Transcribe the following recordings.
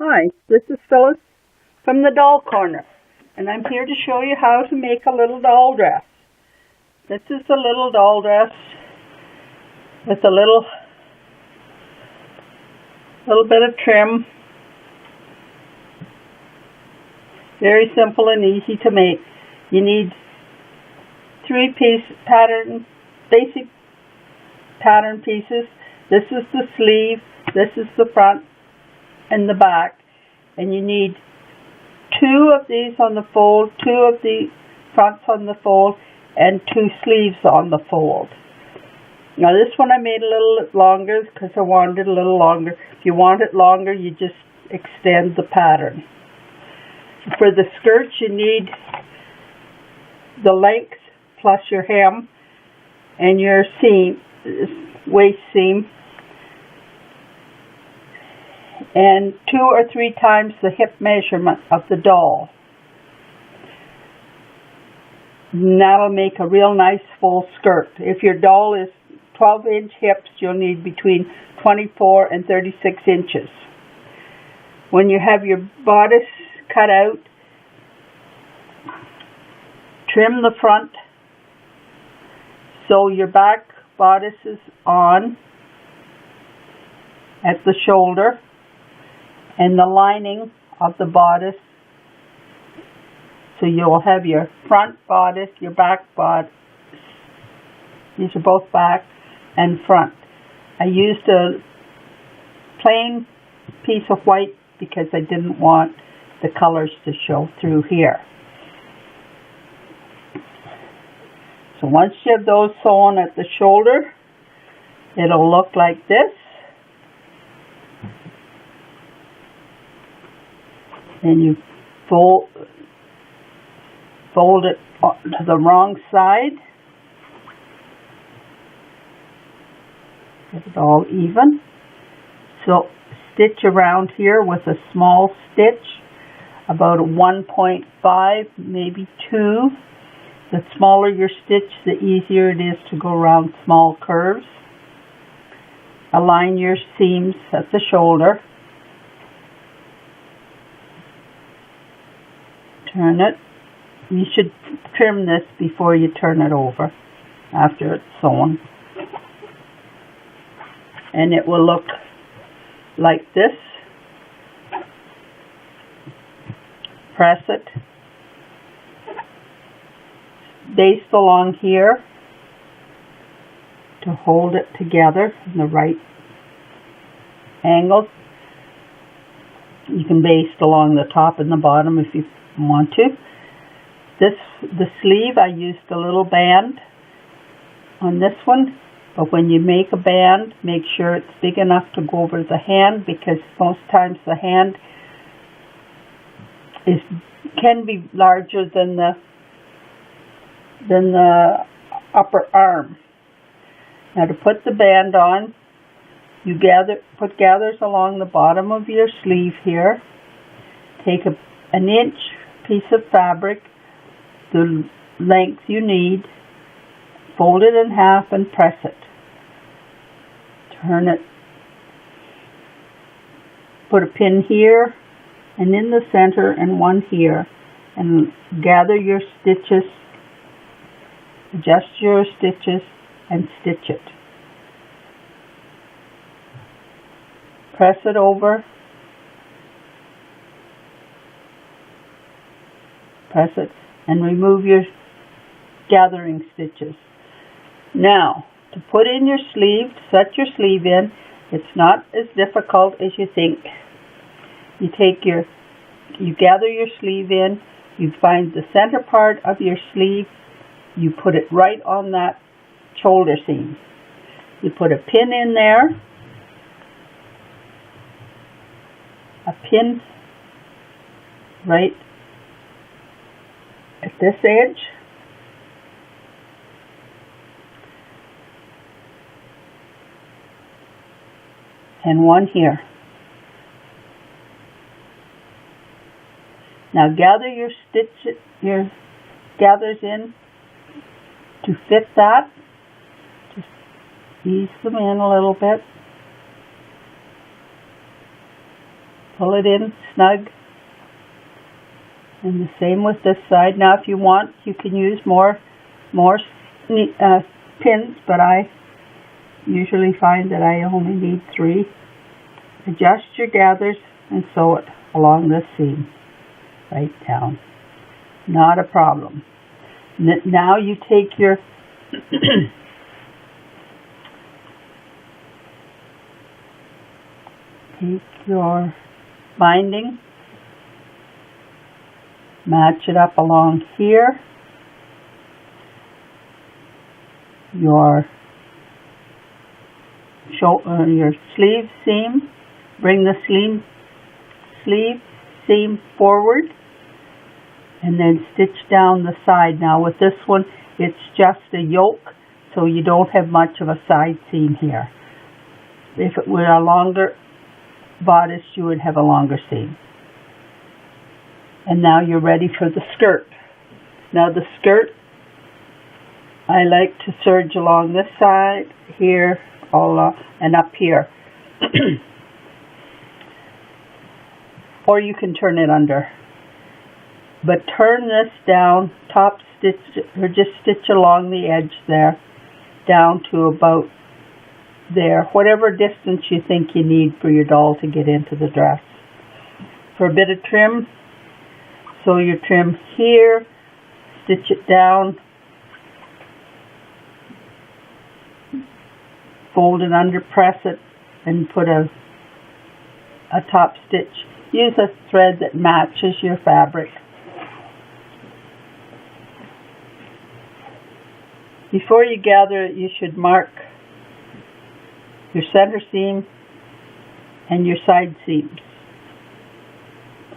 Hi, this is Phyllis from the Doll Corner, and I'm here to show you how to make a little doll dress. This is a little doll dress with a little bit of trim. Very simple and easy to make. You need 3-piece basic pattern pieces. This is the sleeve, this is the front and the back, and you need 2 of these on the fold, 2 of the fronts on the fold, and 2 sleeves on the fold. Now this one I made a little longer because I wanted it a little longer. If you want it longer, you just extend the pattern. For the skirts, you need the length plus your hem and your seam, waist seam, and 2 or 3 times the hip measurement of the doll. And that'll make a real nice full skirt. If your doll is 12-inch hips, you'll need between 24 and 36 inches. When you have your bodice cut out, trim the front so your back bodice is on at the shoulder, and the lining of the bodice, so you'll have your front bodice, your back bodice. These are both back and front. I used a plain piece of white because I didn't want the colors to show through here. So once you have those sewn at the shoulder, it'll look like this. And you fold it to the wrong side. Get it all even. So stitch around here with a small stitch, about a 1.5, maybe 2. The smaller your stitch, the easier it is to go around small curves. Align your seams at the shoulder. Turn it. You should trim this before you turn it over after it's sewn. And it will look like this. Press it. Baste along here to hold it together in the right angle. You can baste along the top and the bottom if you want to. The sleeve, I used a little band on this one, but when you make a band, make sure it's big enough to go over the hand, because most times the hand can be larger than the upper arm. Now to put the band on, you put gathers along the bottom of your sleeve here. Take an inch piece of fabric, the length you need, fold it in half and press it. Turn it. Put a pin here and in the center and one here, and gather your stitches, adjust your stitches and stitch it. Press it over. Press it and remove your gathering stitches. Now, to put in your sleeve, set your sleeve in, it's not as difficult as you think. You gather your sleeve in, you find the center part of your sleeve, you put it right on that shoulder seam. You put a pin in there, a pin right at this edge, and one here. Now gather your gathers in to fit that. Just ease them in a little bit. pull it in snug. And the same with this side. Now if you want, you can use more pins, but I usually find that I only need 3. Adjust your gathers and sew it along this seam right down. Not a problem. Now you take your binding, match it up along here, your sleeve seam, bring the sleeve seam forward, and then stitch down the side. Now with this one, it's just a yoke, so you don't have much of a side seam here. If it were a longer bodice, you would have a longer seam. And now you're ready for the skirt. Now the skirt, I like to serge along this side, here, and up here. Or you can turn it under. But turn this down, top stitch, or just stitch along the edge there, down to about there, whatever distance you think you need for your doll to get into the dress. For a bit of trim, sew your trim here, stitch it down, fold it under, press it, and put a top stitch. Use a thread that matches your fabric. Before you gather it, you should mark your center seam and your side seams.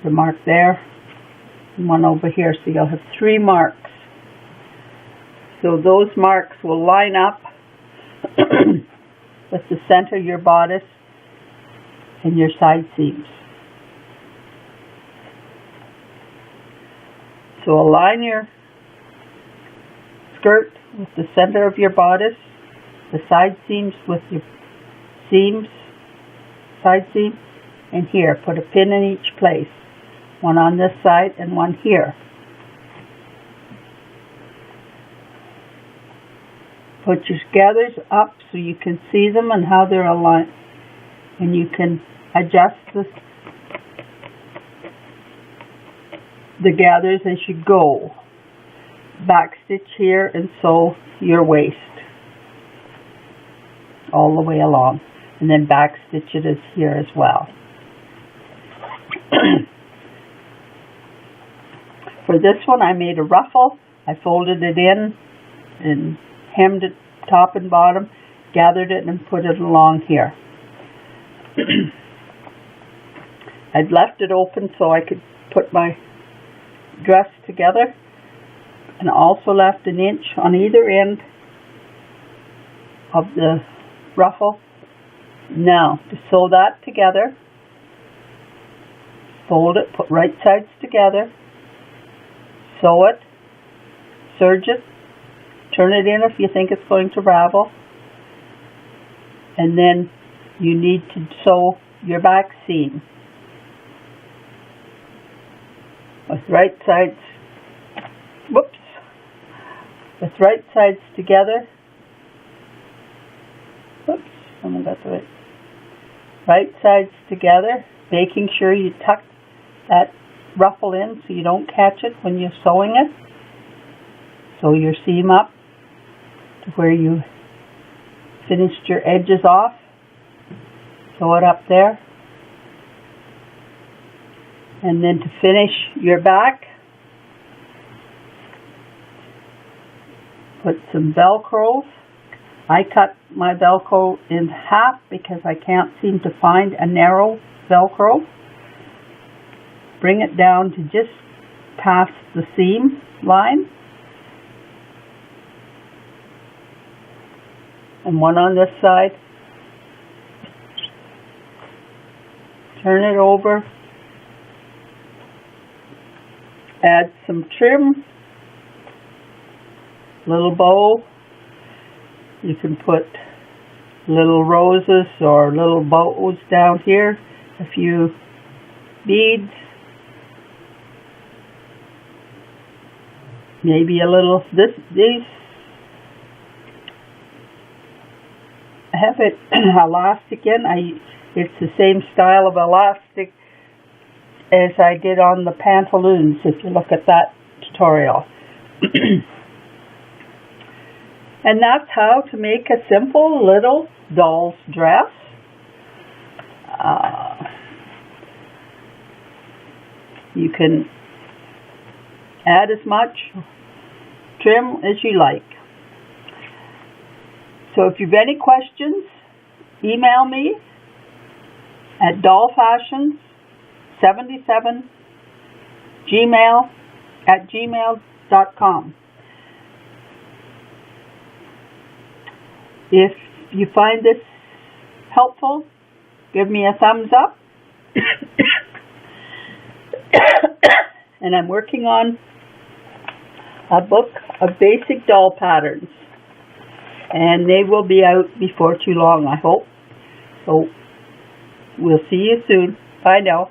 The mark there and one over here, so you'll have 3 marks. So those marks will line up with the center of your bodice and your side seams. So align your skirt with the center of your bodice, the side seams with your side seam, and here, put a pin in each place. One on this side and one here. Put your gathers up so you can see them and how they're aligned, and you can adjust the gathers as you go. Back stitch here and sew your waist all the way along, and then back stitch it as here as well. For this one, I made a ruffle. I folded it in and hemmed it top and bottom, gathered it and put it along here. I'd left it open so I could put my dress together, and also left an inch on either end of the ruffle. Now, to sew that together, fold it, put right sides together, sew it, serge it, turn it in if you think it's going to ravel, and then you need to sew your back seam with right sides, with right sides together. Someone got the right sides together, making sure you tuck that ruffle in so you don't catch it when you're sewing it. Sew your seam up to where you finished your edges off. Sew it up there. And then to finish your back, put some Velcros. I cut my Velcro in half because I can't seem to find a narrow Velcro. Bring it down to just past the seam line. And one on this side. Turn it over. Add some trim. Little bow. You can put little roses or little bows down here if you beads, maybe a little, these have it elastic in. It's the same style of elastic as I did on the pantaloons, if you look at that tutorial. And that's how to make a simple little doll's dress. You can add as much trim as you like. So if you have any questions, email me at dollfashions77gmail@gmail.com. If you find this helpful, give me a thumbs up. And I'm working on a book of basic doll patterns. And they will be out before too long, I hope. So we'll see you soon. Bye now.